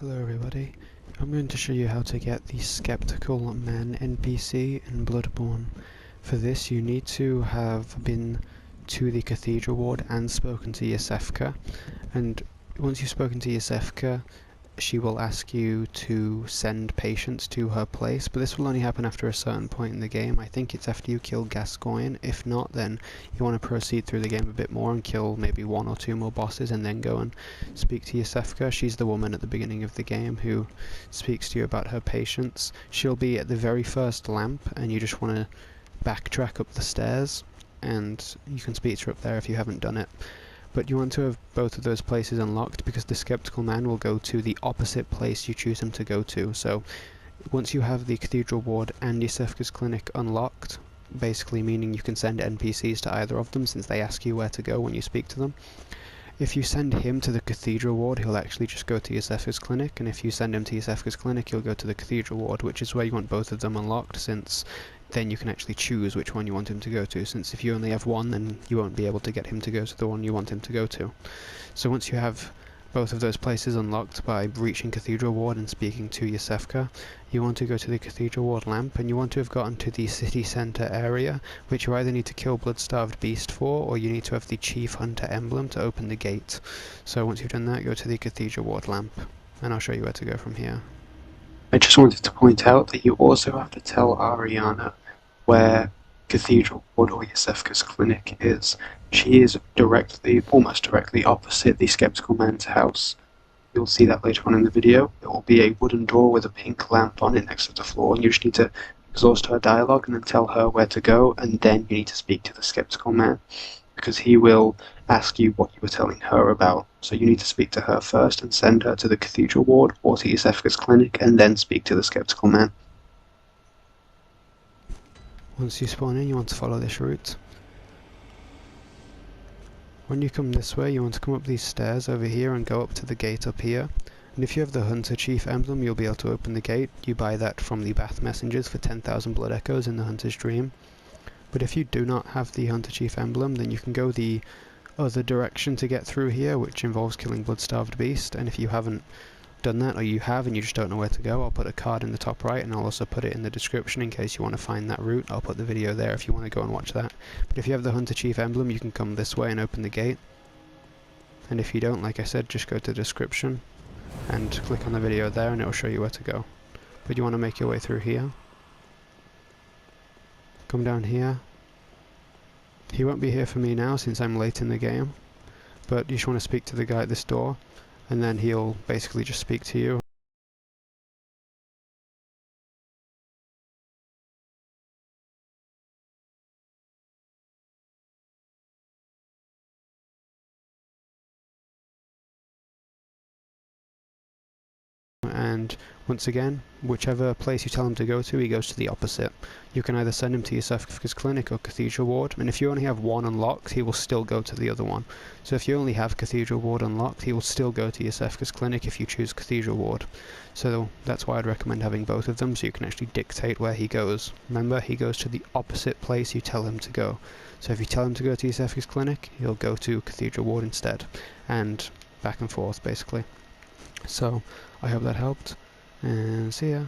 Hello everybody, I'm going to show you how to get the Skeptical Man NPC in Bloodborne. For this you need to have been to the Cathedral Ward and spoken to Yosefka, and once you've spoken to Yosefka she will ask you to send patients to her place, but this will only happen after a certain point in the game. I think it's after you kill Gascoigne. If not, then you want to proceed through the game a bit more and kill maybe one or two more bosses and then go and speak to Yosefka. She's the woman at the beginning of the game who speaks to you about her patients. She'll be at the very first lamp and you just want to backtrack up the stairs and you can speak to her up there if you haven't done it. But you want to have both of those places unlocked because the Skeptical Man will go to the opposite place you choose him to go to. So once you have the Cathedral Ward and Yosefka's clinic unlocked, basically meaning you can send NPCs to either of them since they ask you where to go when you speak to them. If you send him to the Cathedral Ward, he'll actually just go to Yosefka's clinic, and if you send him to Yosefka's clinic, he'll go to the Cathedral Ward, which is where you want both of them unlocked, since then you can actually choose which one you want him to go to, since if you only have one, then you won't be able to get him to go to the one you want him to go to. So once you have both of those places unlocked by reaching Cathedral Ward and speaking to Yosefka, you want to go to the Cathedral Ward lamp, and you want to have gotten to the city centre area, which you either need to kill Blood-Starved Beast for, or you need to have the Chief Hunter emblem to open the gate. So once you've done that, go to the Cathedral Ward lamp, and I'll show you where to go from here. I just wanted to point out that you also have to tell Ariana where Cathedral Ward or Yosefka's clinic is. She is almost directly opposite the Skeptical Man's house. You'll see that later on in the video. It will be a wooden door with a pink lamp on it next to the floor, and you just need to exhaust her dialogue and then tell her where to go, and then you need to speak to the Skeptical Man, because he will ask you what you were telling her about. So you need to speak to her first and send her to the Cathedral Ward or to Yosefka's clinic, and then speak to the Skeptical Man. Once you spawn in, you want to follow this route. When you come this way, you want to come up these stairs over here and go up to the gate up here. And if you have the Hunter Chief emblem, you'll be able to open the gate. You buy that from the Bath Messengers for 10,000 blood echoes in the Hunter's Dream. But if you do not have the Hunter Chief emblem, then you can go the other direction to get through here, which involves killing Blood-Starved Beast. And if you haven't done that, or you have and you just don't know where to go, I'll put a card in the top right, and I'll also put it in the description in case you want to find that route. I'll put the video there if you want to go and watch that. But if you have the Hunter Chief emblem, you can come this way and open the gate. And if you don't, like I said, just go to the description and click on the video there and it'll show you where to go. But you want to make your way through here. Come down here. He won't be here for me now since I'm late in the game, but you just want to speak to the guy at this door, and then he'll basically just speak to you. And once again, whichever place you tell him to go to, he goes to the opposite. You can either send him to Yosefka's clinic or Cathedral Ward, and if you only have one unlocked, he will still go to the other one. So if you only have Cathedral Ward unlocked, he will still go to Yosefka's clinic if you choose Cathedral Ward. So that's why I'd recommend having both of them, so you can actually dictate where he goes. Remember, he goes to the opposite place you tell him to go. So if you tell him to go to Yosefka's clinic, he'll go to Cathedral Ward instead, and back and forth basically. So I hope that helped, and see ya.